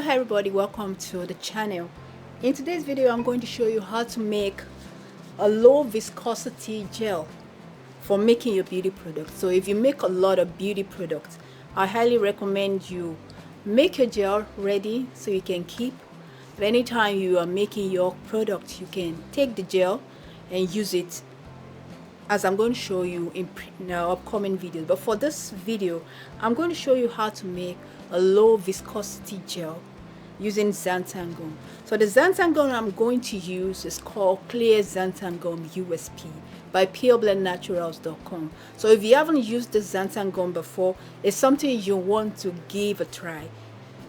Hi everybody, welcome to the channel. In today's video I'm going to show you how to make a low viscosity gel for making your beauty product. So if you make a lot of beauty products, I highly recommend you make your gel ready so you can keep. At any time you are making your product, you can take the gel and use it, as I'm going to show you in our upcoming videos. But for this video, I'm going to show you how to make a low viscosity gel using xanthan gum. So the xanthan gum I'm going to use is called Clear Xanthan Gum USP by pureblendnaturals.com. So if you haven't used the xanthan gum before, it's something you want to give a try.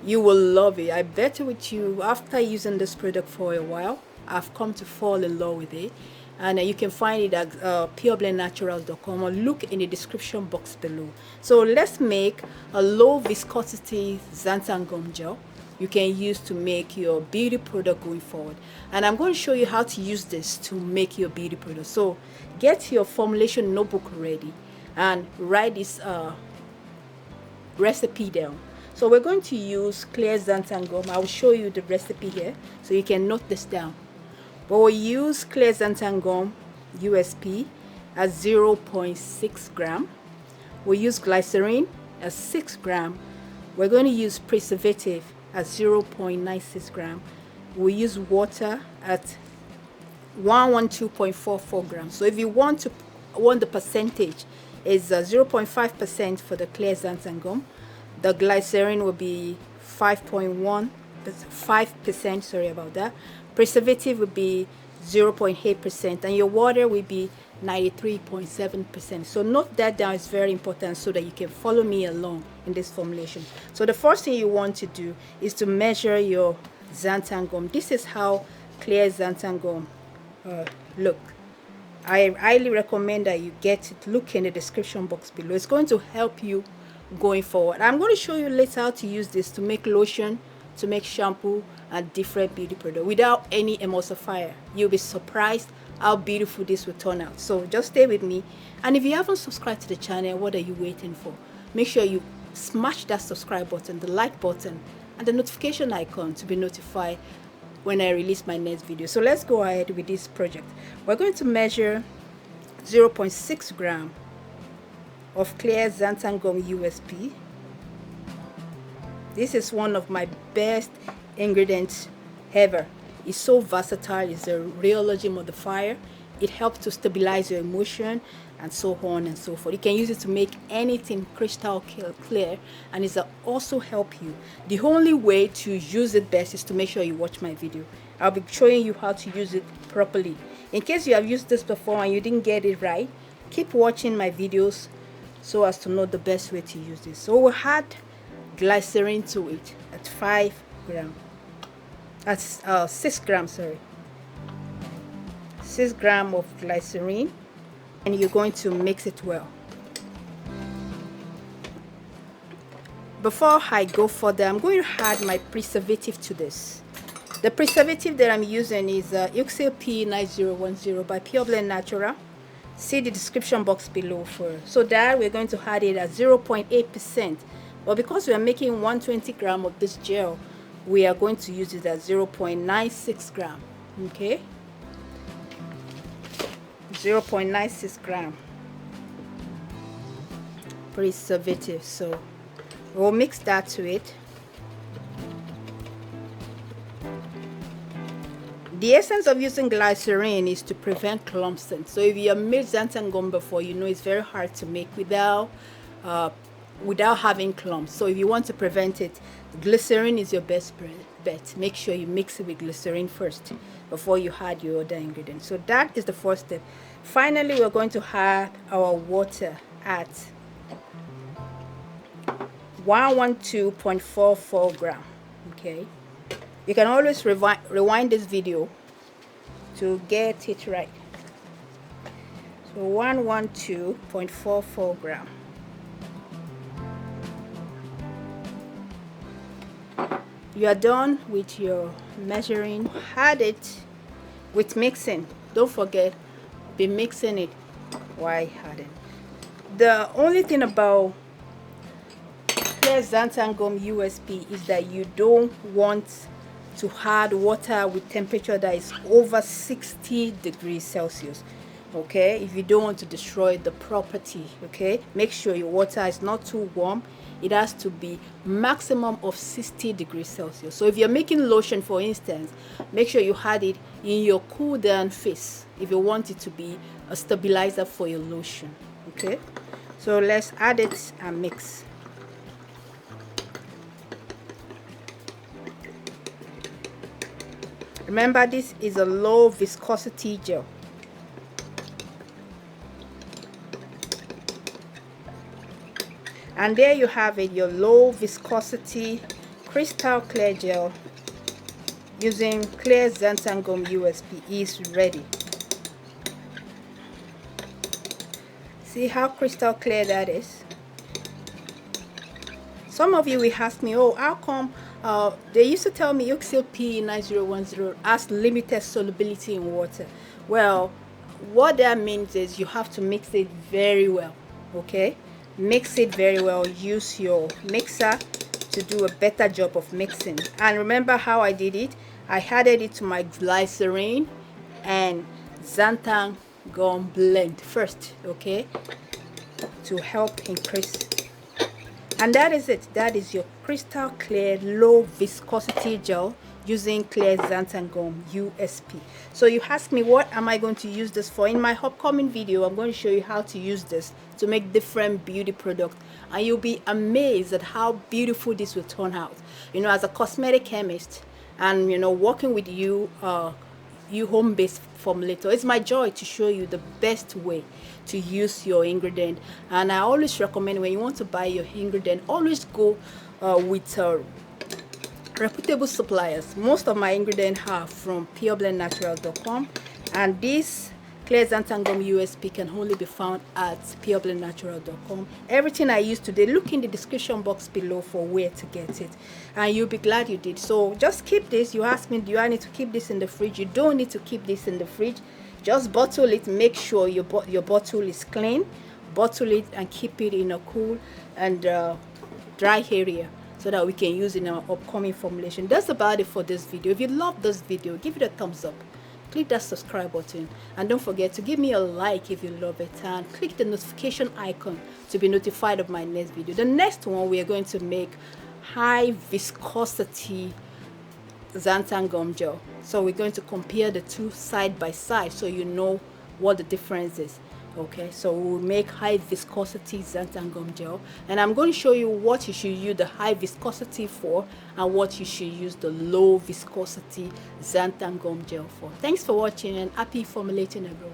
You will love it. I bet with you, after using this product for a while, I've come to fall in love with it. And you can find it at pureblendnaturals.com or look in the description box below. So let's make a low viscosity xanthan gum gel you can use to make your beauty product going forward. And I'm going to show you how to use this to make your beauty product. So get your formulation notebook ready and write this recipe down. So we're going to use Clear Xanthan Gum. I'll show you the recipe here so you can note this down. But we'll use Clear Xanthan Gum USP at 0.6 gram. We'll use glycerin at 6 gram. We're going to use preservative at 0.96 gram. We'll use water at 112.44 grams. So if you want the percentage, is 0.5% for the Clear Xanthan Gum. The glycerin will be 5%, sorry about that. Preservative would be 0.8% and your water will be 93.7%. So note that down, is very important so that you can follow me along in this formulation. So the first thing you want to do is to measure your xanthan gum. This is how Clear Xanthan Gum look. I highly recommend that you get it. Look in the description box below. It's going to help you going forward. I'm going to show you later how to use this to make lotion, to make shampoo and different beauty products without any emulsifier. You'll be surprised how beautiful this will turn out. So just stay with me. And if you haven't subscribed to the channel, what are you waiting for? Make sure you smash that subscribe button, the like button and the notification icon to be notified when I release my next video. So let's go ahead with this project. We're going to measure 0.6 gram of Clear Xanthan Gum USP. This is one of my best ingredients ever. It's so versatile. It's a rheology modifier. It helps to stabilize your emotion and so on and so forth. You can use it to make anything crystal clear, and it's also help you. The only way to use it best is to make sure you watch my video. I'll be showing you how to use it properly. In case you have used this before and you didn't get it right, keep watching my videos so as to know the best way to use this. So we'll add glycerin to it at 5 grams. That's 6 grams, sorry. 6 grams of glycerin, and you're going to mix it well. Before I go further, I'm going to add my preservative to this. The preservative that I'm using is Uxil P9010 by Pure Blend Natural. See the description box below for. So that we're going to add it at 0.8%. But because we are making 120 grams of this gel, we are going to use it at 0.96 gram. Okay, 0.96 gram preservative. So we'll mix that to it. The essence of using glycerin is to prevent clumps. So if you have made xanthan gum before, you know it's very hard to make without having clumps. So if you want to prevent it, glycerin is your best bet. Make sure you mix it with glycerin first before you add your other ingredients. So that is the first step. Finally, we're going to add our water at 112.44 gram. Okay, you can always rewind this video to get it right. So 112.44 gram. You are done with your measuring. Add it with mixing. Don't forget, be mixing it while adding. The only thing about clear xanthan gum USP is that you don't want to add water with temperature that is over 60 degrees Celsius. Okay, if you don't want to destroy the property, okay, make sure your water is not too warm. It has to be maximum of 60 degrees Celsius. So if you're making lotion, for instance, make sure you had it in your cool down phase if you want it to be a stabilizer for your lotion. Okay, so let's add it and mix. Remember, this is a low viscosity gel. And there you have it, your low viscosity crystal clear gel using clear xanthan gum USP is ready. See how crystal clear that is? Some of you will ask me, oh, how come they used to tell me Uxil P9010 has limited solubility in water? Well, what that means is you have to mix it very well, okay? Mix it very well. Use your mixer to do a better job of mixing. And remember how I did it? I added it to my glycerin and xanthan gum blend first, okay, to help increase. And that is it. That is your crystal clear low viscosity gel using clear xanthan gum USP. So you ask me, what am I going to use this for? In my upcoming video, I'm going to show you how to use this to make different beauty products, and you'll be amazed at how beautiful this will turn out. You know, as a cosmetic chemist, and you know, working with you home-based formulator, it's my joy to show you the best way to use your ingredient. And I always recommend, when you want to buy your ingredient, always go with reputable suppliers. Most of my ingredients are from pureblendnatural.com, and this clear xanthan gum USP can only be found at pureblendnatural.com. Everything I use today, look in the description box below for where to get it, and you'll be glad you did. So just keep this. You ask me, do I need to keep this in the fridge? You don't need to keep this in the fridge. Just bottle it. Make sure your bottle is clean. Bottle it and keep it in a cool and dry area, so that we can use in our upcoming formulation. That's about it for this video. If you love this video, give it a thumbs up. Click that subscribe button, and don't forget to give me a like if you love it, and click the notification icon to be notified of my next video. The next one, we are going to make high viscosity xanthan gum gel. So we're going to compare the two side by side so you know what the difference is. Okay, so we'll make high viscosity xanthan gum gel, and I'm going to show you what you should use the high viscosity for and what you should use the low viscosity xanthan gum gel for. Thanks for watching, and happy formulating, everyone.